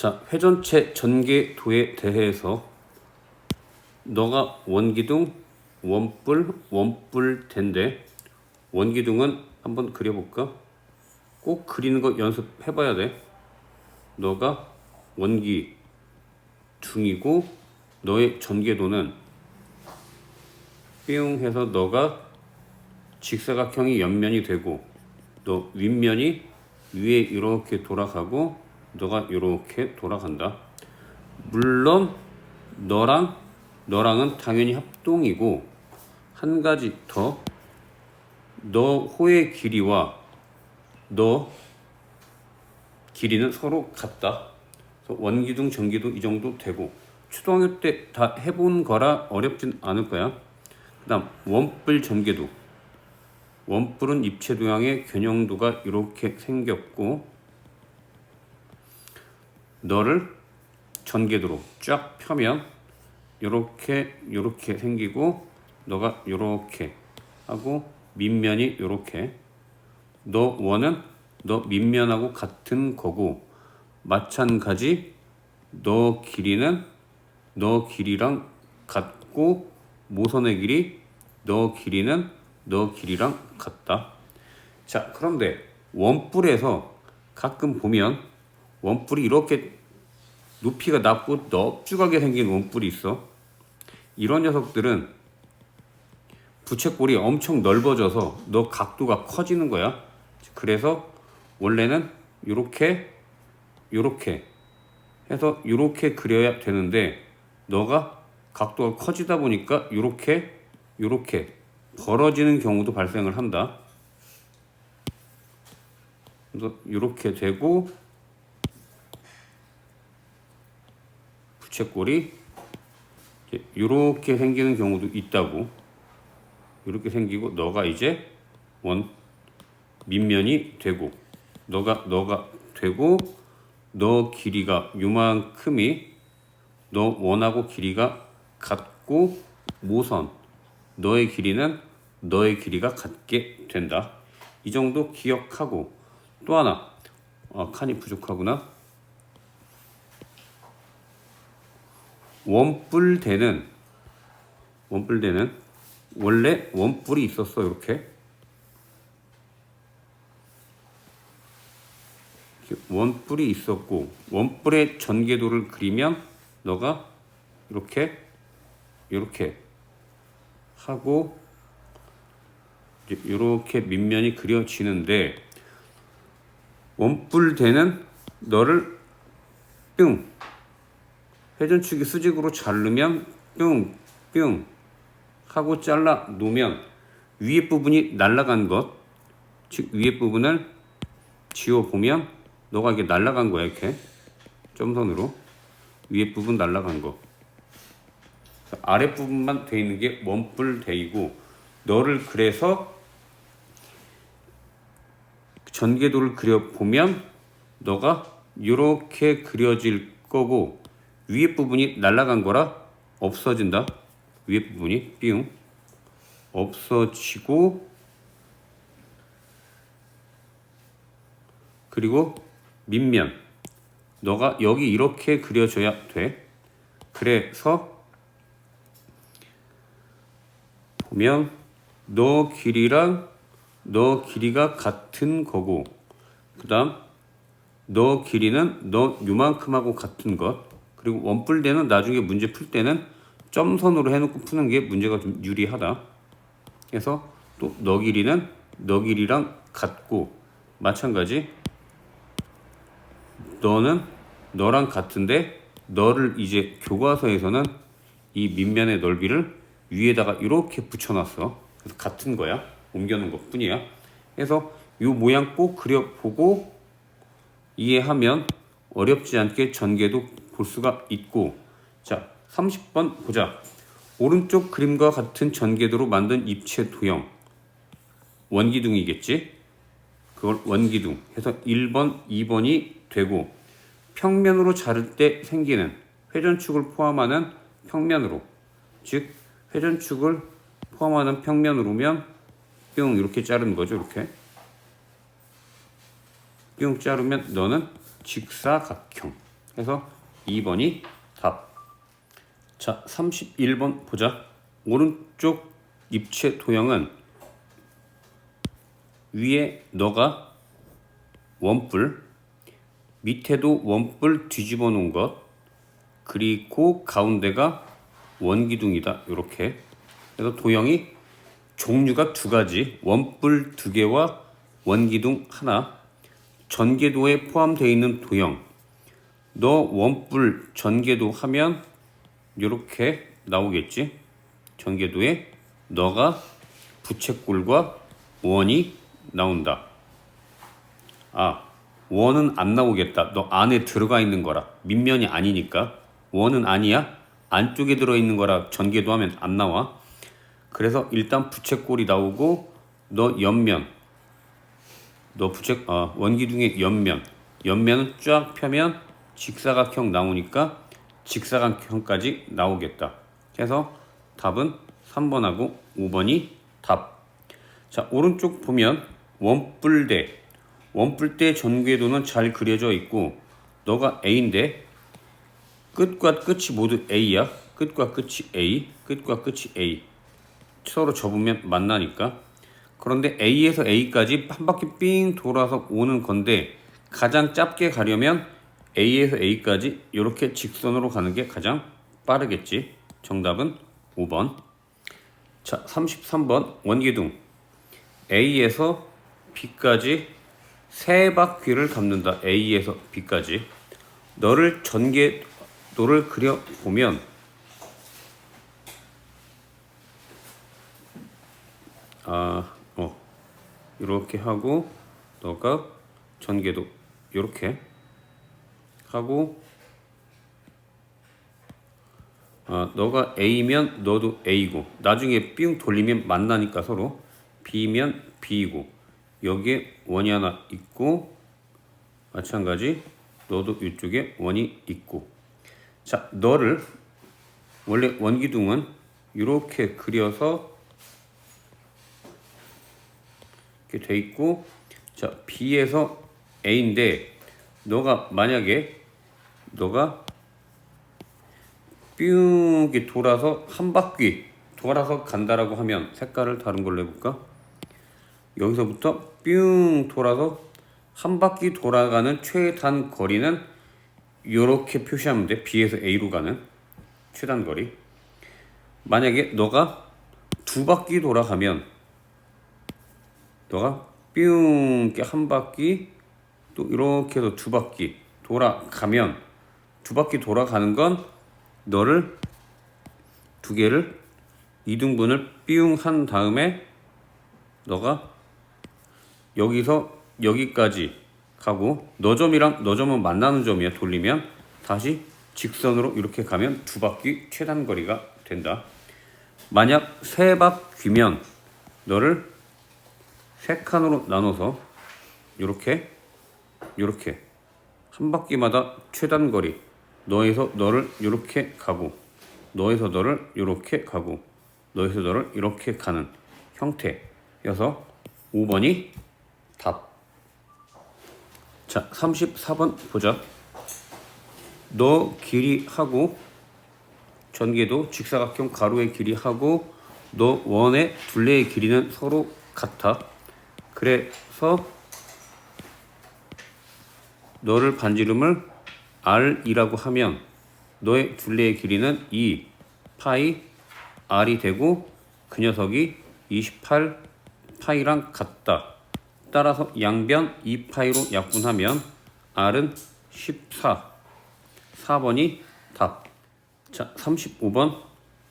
자, 회전체 전개도에 대해서 너가 원기둥, 원뿔대인데 원기둥은 한번 그려볼까? 꼭 그리는 거 연습해봐야 돼. 너가 원기둥이고 너의 전개도는 뿅 해서 너가 직사각형이 옆면이 되고 너 윗면이 위에 이렇게 돌아가고 너가 이렇게 돌아간다. 물론 너랑은 당연히 합동이고 한 가지 더, 너 호의 길이와 너 길이는 서로 같다. 그래서 원기둥, 전기도 이 정도 되고 초등학교 때 다 해본 거라 어렵진 않을 거야. 그 다음 원뿔 전개도. 원뿔은 입체 도형의 겨냥도가 이렇게 생겼고 너를 전개도로 쫙 펴면 요렇게 생기고 너가 요렇게 하고 밑면이 요렇게. 너 원은 너 밑면하고 같은 거고 마찬가지 너 길이는 너 길이랑 같고 모선의 길이 너 길이는 너 길이랑 같다. 자, 그런데 원뿔에서 가끔 보면 원뿔이 이렇게 높이가 낮고 넙죽하게 생긴 원뿔이 있어. 이런 녀석들은 부채꼴이 엄청 넓어져서 너 각도가 커지는 거야. 그래서 원래는 요렇게 해서 요렇게 그려야 되는데 너가 각도가 커지다 보니까 요렇게 벌어지는 경우도 발생을 한다. 그래서 요렇게 되고 부채꼴이 이렇게 생기는 경우도 있다고. 이렇게 생기고 너가 이제 원 밑면이 되고 너가 되고 너 길이가 요만큼이 너 원하고 길이가 같고 모선 너의 길이는 너의 길이가 같게 된다. 이 정도 기억하고 또 하나 칸이 부족하구나. 원뿔대는 원래 원뿔이 있었어. 이렇게 원뿔이 있었고 원뿔의 전개도를 그리면 너가 이렇게 하고 이렇게 밑면이 그려지는데 원뿔대는 너를 뿅 회전축이 수직으로 자르면 뿅 하고 잘라 놓으면 위에 부분이 날아간 것, 즉 위에 부분을 지워 보면 너가 이게 날아간 거야. 이렇게 점선으로 위에 부분 날아간 거. 아래 부분만 돼 있는 게 원뿔대이고 너를 그래서 전개도를 그려 보면 너가 이렇게 그려질 거고 위에 부분이 날아간 거라 없어진다. 위에 부분이 뿅 없어지고 그리고 밑면 너가 여기 이렇게 그려줘야 돼. 그래서 보면 너 길이랑 너 길이가 같은 거고 그 다음 너 길이는 너 요만큼하고 같은 것. 그리고 원뿔대는 나중에 문제 풀 때는 점선으로 해놓고 푸는 게 문제가 좀 유리하다. 그래서 또 너 길이는 너 길이랑 같고 마찬가지 너는 너랑 같은데 너를 이제 교과서에서는 이 밑면의 넓이를 위에다가 이렇게 붙여놨어. 그래서 같은 거야. 옮겨놓은 것 뿐이야. 그래서 이 모양 꼭 그려보고 이해하면 어렵지 않게 전개도 볼 수가 있고. 자, 30번 보자. 오른쪽 그림과 같은 전개도로 만든 입체 도형 원기둥이겠지. 그걸 원기둥 해서 1번, 2번이 되고 평면으로 자를 때 생기는 회전축을 포함하는 평면으로, 즉 회전축을 포함하는 평면으로면 뿅 이렇게 자르는 거죠. 이렇게 뿅 자르면 너는 직사각형. 그래서 2번이 답. 자, 31번 보자. 오른쪽 입체 도형은 위에 너가 원뿔, 밑에도 원뿔 뒤집어 놓은 것, 그리고 가운데가 원기둥이다. 이렇게. 그래서 도형이 종류가 두 가지, 원뿔 두 개와 원기둥 하나. 전개도에 포함되어 있는 도형. 너 원뿔 전개도 하면 이렇게 나오겠지. 전개도에 너가 부채꼴과 원이 나온다. 아, 원은 안 나오겠다. 너 안에 들어가 있는 거라. 밑면이 아니니까. 원은 아니야. 안쪽에 들어있는 거라 전개도 하면 안 나와. 그래서 일단 부채꼴이 나오고 너 옆면, 원기둥의 옆면은 쫙 펴면 직사각형 나오니까 직사각형까지 나오겠다. 그래서 답은 3번하고 5번이 답. 자, 오른쪽 보면 원뿔대 전개도는 잘 그려져 있고 너가 A인데 끝과 끝이 모두 A야. 끝과 끝이 A, 끝과 끝이 A. 서로 접으면 만나니까. 그런데 A에서 A까지 한 바퀴 삥 돌아서 오는 건데 가장 짧게 가려면 A에서 A까지 이렇게 직선으로 가는 게 가장 빠르겠지. 정답은 5번. 자, 33번 원기둥. A에서 B까지 세 바퀴를 감는다. A에서 B까지. 너를 전개도를 그려보면 이렇게 하고 너가 전개도 이렇게 하고 너가 A면 너도 A고 나중에 삥 돌리면 만나니까 서로 B면 B이고 여기에 원이 하나 있고 마찬가지 너도 이쪽에 원이 있고. 자, 너를 원래 원기둥은 이렇게 그려서 이렇게 돼 있고, 자, B에서 A인데 너가 만약에 너가 뿅 이렇게 돌아서 한 바퀴 돌아서 간다라고 하면 색깔을 다른 걸로 해볼까? 여기서부터 뿅 돌아서 한 바퀴 돌아가는 최단 거리는 이렇게 표시하면 돼. B에서 A로 가는 최단 거리. 만약에 너가 두 바퀴 돌아가면 너가 뿅 이렇게 한 바퀴 또 이렇게 해서 두 바퀴 돌아가면 두 바퀴 돌아가는 건 너를 두 개를 이등분을 뿅 한 다음에 너가 여기서 여기까지 가고 너 점이랑 너 점은 만나는 점이야. 돌리면 다시 직선으로 이렇게 가면 두 바퀴 최단 거리가 된다. 만약 세 바퀴면 너를 세 칸으로 나눠서 이렇게 한 바퀴마다 최단 거리 너에서 너를 이렇게 가고 너에서 너를 이렇게 가고 너에서 너를 이렇게 가는 형태여서 5번이 답. 자, 34번 보자. 너 길이하고 전개도 직사각형 가로의 길이하고 너 원의 둘레의 길이는 서로 같아. 그래서 너를 반지름을 R이라고 하면 너의 둘레의 길이는 2 파이 R이 되고 그 녀석이 28 파이랑 같다. 따라서 양변 2파이로 약분하면 R은 14. 4번이 답. 자, 35번.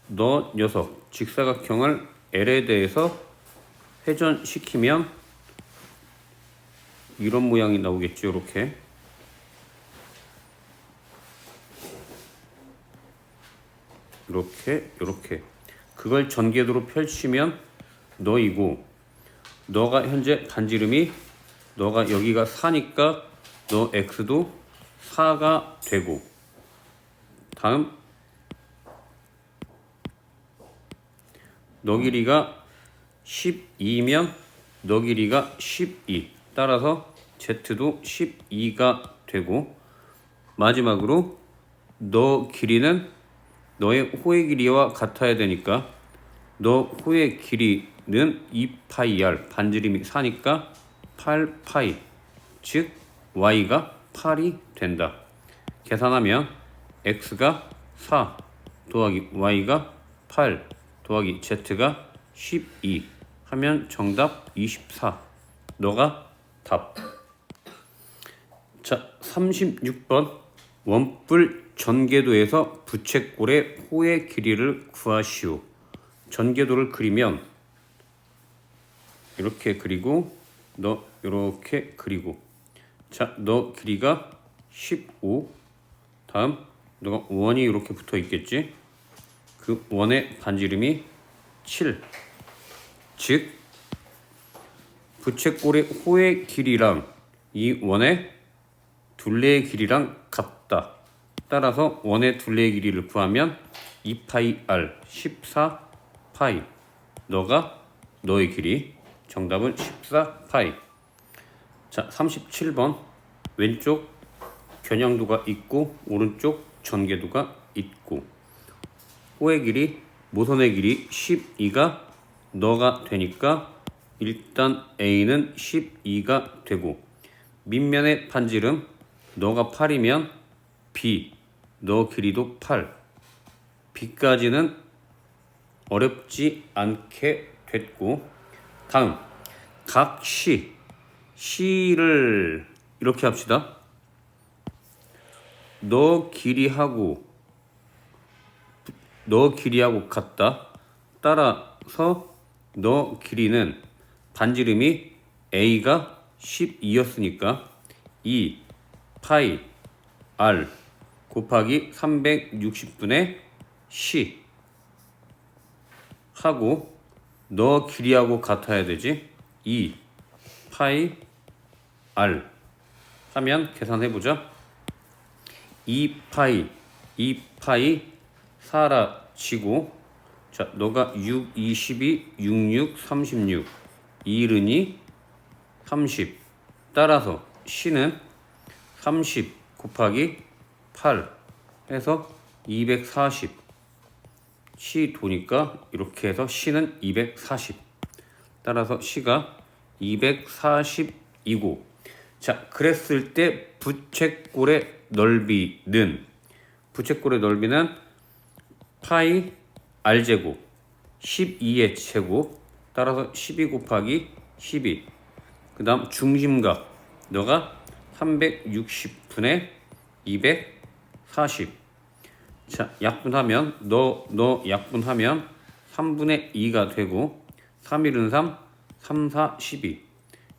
너 녀석 직사각형을 L에 대해서 회전시키면 이런 모양이 나오겠죠. 이렇게. 이렇게. 그걸 전개도로 펼치면 너이고 너가 현재 반지름이 너가 여기가 4니까 너 X도 4가 되고 다음 너 길이가 12면 너 길이가 12 따라서 Z도 12가 되고 마지막으로 너 길이는 너의 호의 길이와 같아야 되니까 너 호의 길이는 2파이r, 반지름이 4니까 8파이, 즉 y가 8이 된다. 계산하면 x가 4 더하기 y가 8 더하기 z가 12 하면 정답 24. 너가 답. 자, 36번 원뿔 전개도에서 부채꼴의 호의 길이를 구하시오. 전개도를 그리면 이렇게 그리고 너 이렇게 그리고, 자, 너 길이가 15, 다음 너가 원이 이렇게 붙어 있겠지. 그 원의 반지름이 7, 즉 부채꼴의 호의 길이랑 이 원의 둘레의 길이랑 같다. 따라서 원의 둘레의 길이를 구하면 2파이 r 14파이. 너가 너의 길이. 정답은 14파이. 자, 37번 왼쪽 겨냥도가 있고 오른쪽 전개도가 있고 호의 길이, 모선의 길이 12가 너가 되니까 일단 A는 12가 되고, 밑면의 반지름 너가 8이면 B, 너 길이도 8. B까지는 어렵지 않게 됐고, 다음 각 C를 이렇게 합시다. 너 길이하고 같다. 따라서 너 길이는 반지름이 A가 12였으니까 2 파이 R 곱하기 360분의 C 하고 너 길이하고 같아야 되지. 2 파이 R 하면 계산해보자. 2파이 2파이 사라지고, 자, 너가 6, 22, 66, 36 2른이 30. 따라서 C는 30 곱하기 8 해서 240. C 도니까 이렇게 해서 C는 240. 따라서 C가 240이고, 자, 그랬을 때 부채꼴의 넓이는 파이 r제곱 12의 제곱, 따라서 12 곱하기 12. 그 다음 중심각 너가 360분의 240. 자, 약분하면 너 약분하면 3분의 2가 되고 3, 1은 3, 3, 4, 12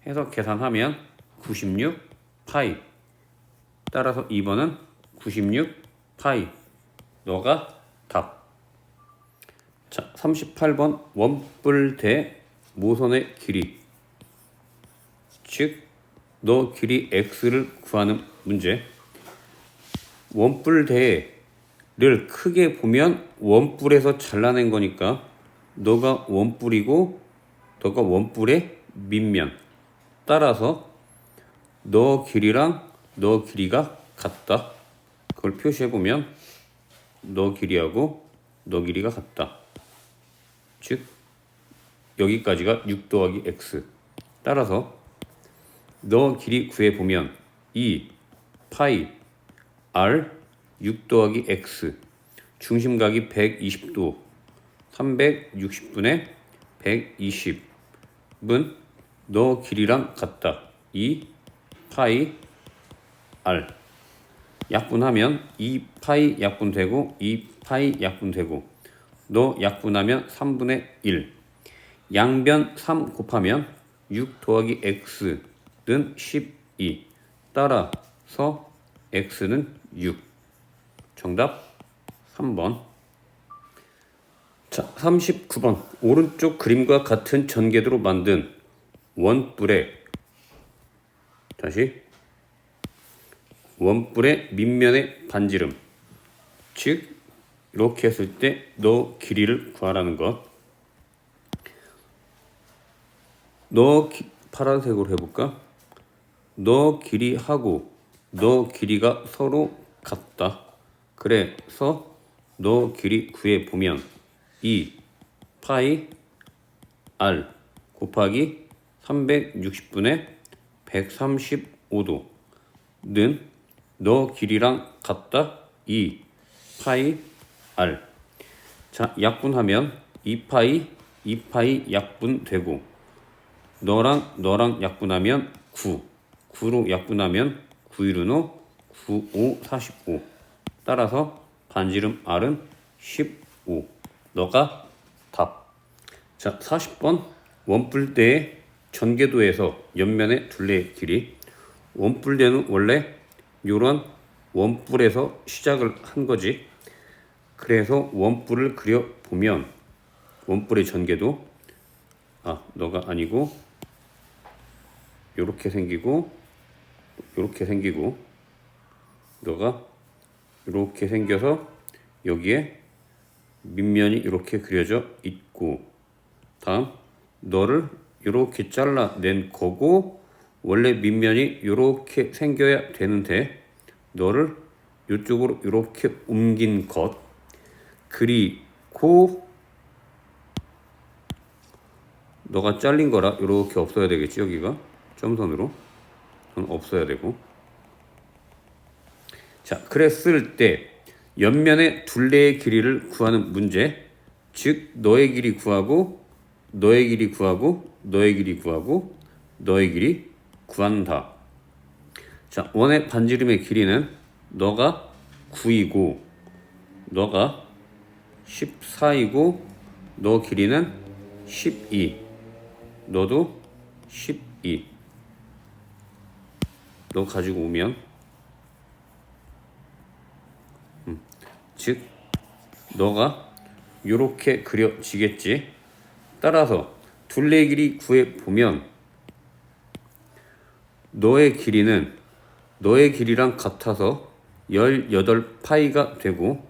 해서 계산하면 96 파이. 따라서 2번은 96 파이. 너가 답. 자, 38번 원뿔 대 모선의 길이, 즉 너 길이 x를 구하는 문제. 원뿔 대를 크게 보면 원뿔에서 잘라낸 거니까 너가 원뿔이고 너가 원뿔의 밑면. 따라서 너 길이랑 너 길이가 같다. 그걸 표시해보면 너 길이하고 너 길이가 같다. 즉 여기까지가 6 더하기 x. 따라서 너 길이 구해보면 2 파이 r 6 더하기 x, 중심각이 120도 360분의 120은 너 길이랑 같다. 2 파이 r 약분하면 2 파이 약분되고 2 파이 약분되고 너 약분하면 3분의 1. 양변 3 곱하면 6 더하기 x는 12. 따라서 x는 6. 정답 3번. 자, 39번 오른쪽 그림과 같은 전개도로 만든 원뿔의, 다시 원뿔의 밑면의 반지름, 즉 이렇게 했을 때 너 길이를 구하라는 것. 파란색으로 해볼까? 너 길이하고 너 길이가 서로 같다. 그래서 너 길이 구해 보면 2 파이 r 곱하기 360분의 135도는 너 길이랑 같다. 2 파이 r. 자, 약분하면 2파이 약분되고 너랑 약분하면 9로 약분하면 9일은호 9, 5, 45. 따라서 반지름 R은 15. 너가 답. 자, 40번 원뿔대의 전개도에서 옆면의 둘레의 길이. 원뿔대는 원래 요런 원뿔에서 시작을 한 거지. 그래서 원뿔을 그려보면 원뿔의 전개도 너가 아니고 요렇게 생기고 요렇게 생기고 너가 이렇게 생겨서 여기에 밑면이 이렇게 그려져 있고 다음 너를 이렇게 잘라낸 거고 원래 밑면이 이렇게 생겨야 되는데 너를 이쪽으로 이렇게 옮긴 것 그리고 너가 잘린 거라 이렇게 없어야 되겠지. 여기가 점선으로 없어야 되고 자, 그랬을 때 옆면의 둘레의 길이를 구하는 문제. 즉 너의 길이 구하고 너의 길이 구하고 너의 길이 구하고 너의 길이 구한다. 자, 원의 반지름의 길이는 너가 9이고 너가 14이고 너 길이는 12. 너도 12. 너 가지고 오면 즉 너가 요렇게 그려지겠지. 따라서 둘레 길이 구해 보면 너의 길이는 너의 길이랑 같아서 18파이가 되고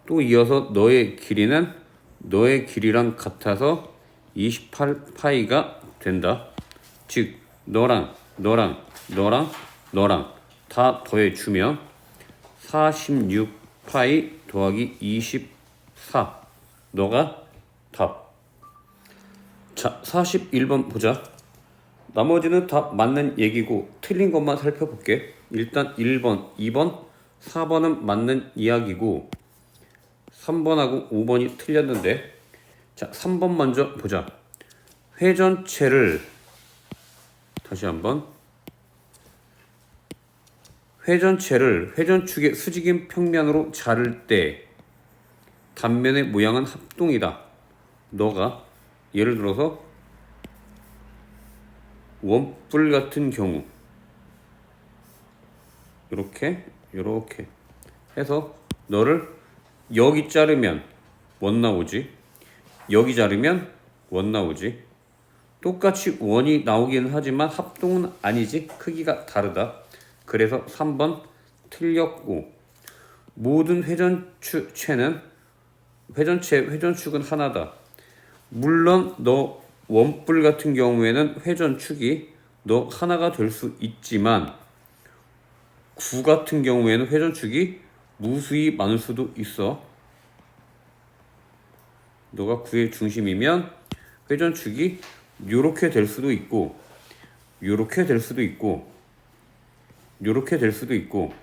또 이어서 너의 길이는 너의 길이랑 같아서 28파이가 된다. 즉 너랑 다 더해주면 46파이 더하기 24. 너가 답. 자, 41번 보자. 나머지는 다 맞는 얘기고 틀린 것만 살펴볼게. 일단 1번, 2번, 4번은 맞는 이야기고 3번하고 5번이 틀렸는데 자, 3번 먼저 보자. 회전체를 다시 한번 회전축의 수직인 평면으로 자를 때 단면의 모양은 합동이다. 너가 예를 들어서 원뿔 같은 경우 이렇게 해서 너를 여기 자르면 원 나오지. 여기 자르면 원 나오지. 똑같이 원이 나오기는 하지만 합동은 아니지. 크기가 다르다. 그래서 3번 틀렸고 모든 회전축은 하나다. 물론 너 원뿔 같은 경우에는 회전축이 너 하나가 될 수 있지만 구 같은 경우에는 회전축이 무수히 많을 수도 있어. 너가 구의 중심이면 회전축이 요렇게 될 수도 있고 요렇게 될 수도 있고 요렇게 될 수도 있고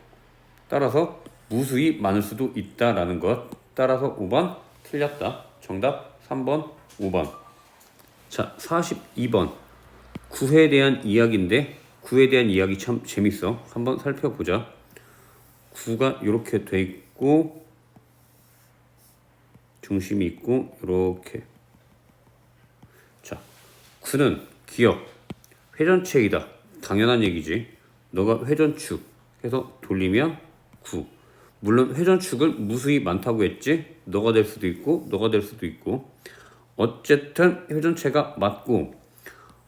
따라서 무수히 많을 수도 있다라는 것. 따라서 5번 틀렸다. 정답 3번, 5번. 자, 42번. 구에 대한 이야기인데 구에 대한 이야기 참 재밌어. 한번 살펴보자. 구가 이렇게 돼 있고 중심이 있고 이렇게. 자, 구는 기억 회전체이다. 당연한 얘기지. 너가 회전축 해서 돌리면 9. 물론 회전축은 무수히 많다고 했지. 너가 될 수도 있고 너가 될 수도 있고 어쨌든 회전체가 맞고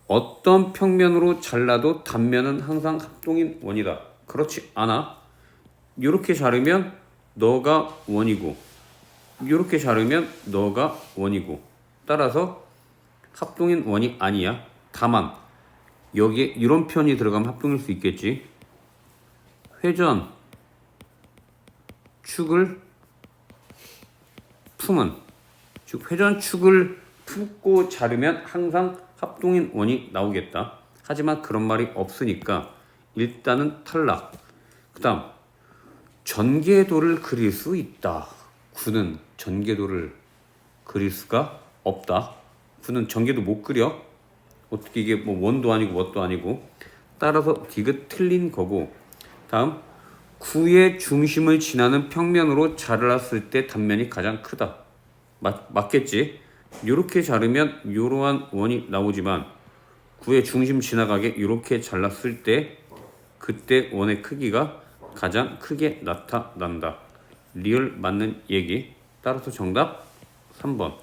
어떤 평면으로 잘라도 단면은 항상 합동인 원이다. 그렇지 않아. 이렇게 자르면 너가 원이고 이렇게 자르면 너가 원이고 따라서 합동인 원이 아니야. 다만 여기에 이런 편이 들어가면 합동일 수 있겠지. 회전 축을 품은, 즉 회전축을 품고 자르면 항상 합동인 원이 나오겠다. 하지만 그런 말이 없으니까 일단은 탈락. 그 다음 전개도를 그릴 수 있다. 9는 전개도를 그릴 수가 없다. 9는 전개도 못 그려. 어떻게 이게 뭐 원도 아니고 뭣도 아니고. 따라서 디귿 틀린 거고. 다음 9의 중심을 지나는 평면으로 잘랐을 때 단면이 가장 크다. 맞겠지? 이렇게 자르면 이러한 원이 나오지만 9의 중심 지나가게 이렇게 잘랐을 때 그때 원의 크기가 가장 크게 나타난다. 리얼 맞는 얘기. 따라서 정답 3번.